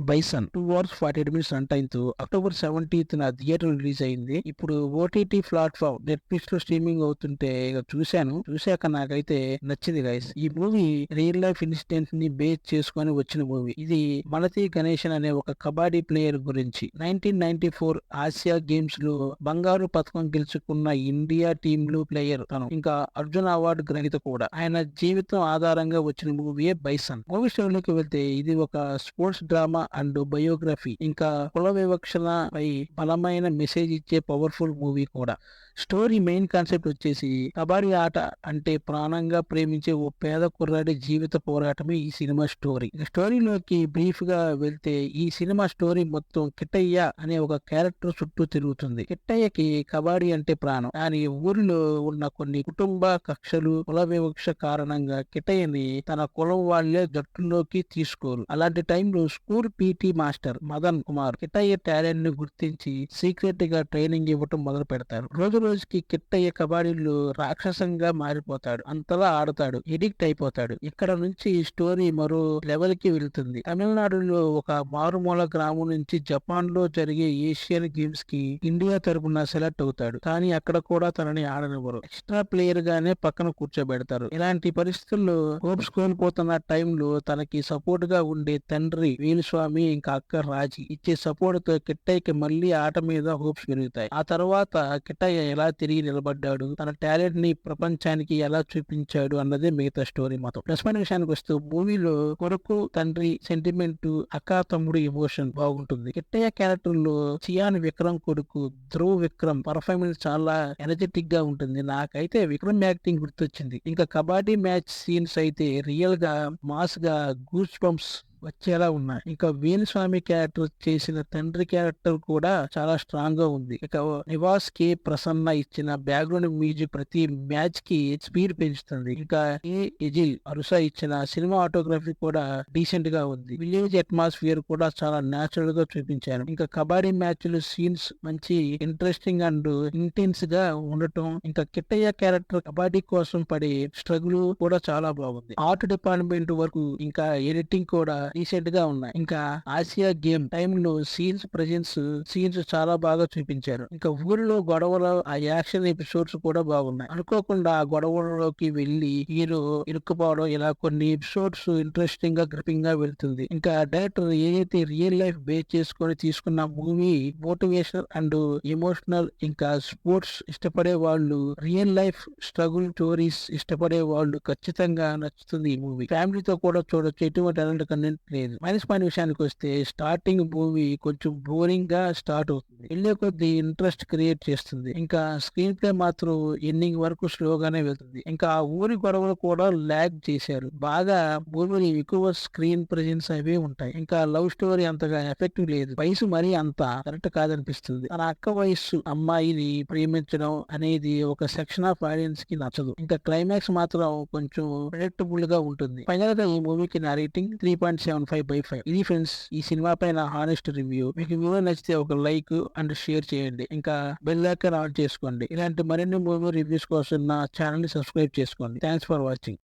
Bison 2 hours 48 minutes run టైమ్‌తో October 17థ్ theatre release అయింది. ఇప్పుడు ఓటీటీ ప్లాట్‌ఫార్మ్ నెట్‌ఫ్లిక్స్‌లో స్ట్రీమింగ్ అవుతుంటే ఇగ చూశాను. చూసాక నాకైతే నచ్చింది గైస్. ఈ మూవీ రియల్ లైఫ్ ఇన్సిడెంట్‌ని బేస్ చేసుకొని వచ్చిన మూవీ. ఇది మనతి గణేశన్ అనే ఒక కబడ్డీ ప్లేయర్ గురించి. 1994 ఆసియా గేమ్స్‌లో బంగారు పతకం గెలుచుకున్న ఇండియా టీమ్‌లో ప్లేయర్ తను. ఇంకా అర్జున అవార్డు గ్రహీత కూడా. ఆయన జీవితం ఆధారంగా వచ్చిన మూవీయే బైసన్. మూవీ స్టోరీలోకి వెళ్తే ఇది ఒక స్పోర్ట్స్ డ్రామా అండ్ బయోగ్రఫీ. ఇంకా కుల వివక్షణ పై బలమైన మెసేజ్ ఇచ్చే పవర్ఫుల్ మూవీ కూడా. స్టోరీ మెయిన్ కాన్సెప్ట్ వచ్చేసి కబడ్డీ ఆట అంటే ప్రాణంగా ప్రేమించే ఓ పేద కుర్రాడి జీవిత పోరాటమే ఈ సినిమా స్టోరీ. ఇక స్టోరీలోకి బ్రీఫ్ గా వెళ్తే ఈ సినిమా స్టోరీ మొత్తం కిట్టయ్య అనే ఒక క్యారెక్టర్ చుట్టూ తిరుగుతుంది. కిట్టయ్యకి కబడ్డీ అంటే ప్రాణం. కానీ ఊరిలో ఉన్న కొన్ని కుటుంబ కక్షలు, కుల వివక్ష కారణంగా కిట్టయ్యని తన కులం వాళ్ళే జట్టులోకి తీసుకోరు. అలాంటి టైంలో school PT master Madan Kumar Kittayya talent ని గుర్తించి సీక్రెట్ గా ట్రైనింగ్ ఇవ్వటం మొదలు పెడతారు. రోజు రోజుకి కిట్టయ్య కబడ్డీలో రాక్షసంగా మారిపోతాడు. అంతలా ఆడతాడు, ఎడిక్ట్ అయిపోతాడు. ఇక్కడ నుంచి స్టోరీ మరో లెవెల్ కి వెళ్తుంది. తమిళనాడులో ఒక మారుమూల గ్రామం నుంచి జపాన్ లో జరిగే ఏషియన్ గేమ్స్ కి ఇండియా తరపున సెలెక్ట్ అవుతాడు. కానీ అక్కడ కూడా తనని ఆడనివ్వరు. ఎక్స్ట్రా ప్లేయర్ గానే పక్కన కూర్చోబెడతారు. ఇలాంటి పరిస్థితుల్లో హోప్స్ కోల్పోతున్న టైంలో తనకి సపోర్ట్ గా ఉండే తండ్రి వేణుస్వామి ఇంకా అక్క రాజీ ఇచ్చే సపోర్ట్ తో కిట్టయ్యకి మళ్ళీ ఆట మీద హోప్స్ పెరుగుతాయి. ఆ తర్వాత కిట్టయ్య ఎలా తిరిగి నిలబడ్డాడు, తన టాలెంట్ ని ప్రపంచానికి ఎలా చూపించాడు అన్నదే మిగతా స్టోరీ మొత్తం. ప్లస్ పాయింట్ విషయానికి వస్తూ మూవీలో కొడుకు తండ్రి సెంటిమెంట్, అక్క తమ్ముడు ఎమోషన్ బాగుంటుంది. కిట్టయ్య క్యారెక్టర్ లో చియాన్ విక్రమ్ కొడుకు ధ్రువ్ విక్రమ్ పర్ఫార్మెన్స్ చాలా ఎనర్జెటిక్ గా ఉంటుంది. నాకైతే విక్రమ్ యాక్టింగ్ గుర్తొచ్చింది. ఇంకా కబడ్డీ మ్యాచ్ సీన్స్ అయితే రియల్ గా మాస్ గా గూస్ బంప్స్ వచ్చేలా ఉన్నాయి. ఇంకా వేణుస్వామి క్యారెక్టర్ చేసిన తండ్రి క్యారెక్టర్ కూడా చాలా స్ట్రాంగ్ గా ఉంది. ఇక నివాస్ కే ప్రసన్న ఇచ్చిన బ్యాక్గ్రౌండ్ మ్యూజిక్ ప్రతి మ్యాచ్ కి స్పీడ్ పెంచుతుంది. ఇంకా ఏ ఎజిల్ అరుస ఇచ్చిన సినిమా ఆటోగ్రఫీ కూడా డీసెంట్ గా ఉంది. విలేజ్ అట్మాస్ఫియర్ కూడా చాలా నేచురల్ గా చూపించారు. ఇంకా కబడ్డీ మ్యాచ్లు సీన్స్ మంచి ఇంట్రెస్టింగ్ అండ్ ఇంటెన్స్ గా ఉండటం, ఇంకా కిట్టయ్య క్యారెక్టర్ కబడ్డీ కోసం పడే స్ట్రగుల్ కూడా చాలా బాగుంది. ఆర్ట్ డిపార్ట్మెంట్ వరకు ఇంకా ఎడిటింగ్ కూడా రీసెంట్ గా ఉన్నాయి. ఇంకా ఆసియా గేమ్ టైమ్ లో సీన్స్ చాలా బాగా చూపించారు. ఇంకా ఊరిలో గొడవలు, ఆ యాక్షన్ ఎపిసోడ్స్ కూడా బాగున్నాయి. అనుకోకుండా ఆ గొడవలలోకి వెళ్లి హీరో ఇరుక్కుపోవడం, ఇలా కొన్ని ఎపిసోడ్స్ ఇంట్రెస్టింగ్ గా గ్రిపింగ్ గా వెళ్తుంది. ఇంకా డైరెక్టర్ ఏదైతే రియల్ లైఫ్ బేస్ చేసుకొని తీసుకున్న మూవీ మోటివేషనల్ అండ్ ఎమోషనల్, ఇంకా స్పోర్ట్స్ ఇష్టపడే వాళ్ళు, రియల్ లైఫ్ స్ట్రగుల్ స్టోరీస్ ఇష్టపడే వాళ్ళు ఖచ్చితంగా నచ్చుతుంది ఈ మూవీ. ఫ్యామిలీతో కూడా చూడొచ్చు. ఎటువంటి అలాంటి కంటెంట్ లేదు. మైనస్ పాయింట్ విషయానికి వస్తే స్టార్టింగ్ మూవీ కొంచెం బోరింగ్ గా స్టార్ట్ అవుతుంది. వెళ్ళే కొద్ది ఇంట్రెస్ట్ క్రియేట్ చేస్తుంది. ఇంకా స్క్రీన్ ప్లే మాత్రం ఎండింగ్ వరకు స్లోగానే వెళ్తుంది. ఇంకా ఆ ఊరి గొడవలు కూడా ల్యాగ్ చేశారు. బాగా మూవీని ఎక్కువ స్క్రీన్ ప్రెజెన్స్ అవి ఉంటాయి. ఇంకా లవ్ స్టోరీ అంతగా ఎఫెక్టివ్ లేదు. వయసు మరీ అంత కరెక్ట్ కాదనిపిస్తుంది. తన అక్క వయసు అమ్మాయిని ప్రేమించడం అనేది ఒక సెక్షన్ ఆఫ్ ఆడియన్స్ కి నచ్చదు. ఇంకా క్లైమాక్స్ మాత్రం కొంచెం ప్రెడిక్టబుల్ గా ఉంటుంది. ఫైనల్ గా ఈ మూవీకి నా రేటింగ్ 3.75/5. ఇది ఫ్రెండ్స్ ఈ సినిమా పైన హానెస్ట్ రివ్యూ. మీకు వీడియో నచ్చితే ఒక లైక్ అండ్ షేర్ చేయండి. ఇంకా బెల్ ఐకాన్ ఆన్ చేసుకోండి. ఇలాంటి మరిన్ని మూవీ రివ్యూస్ కోసం నా ఛానల్ ని సబ్స్క్రైబ్ చేసుకోండి. Thanks for watching.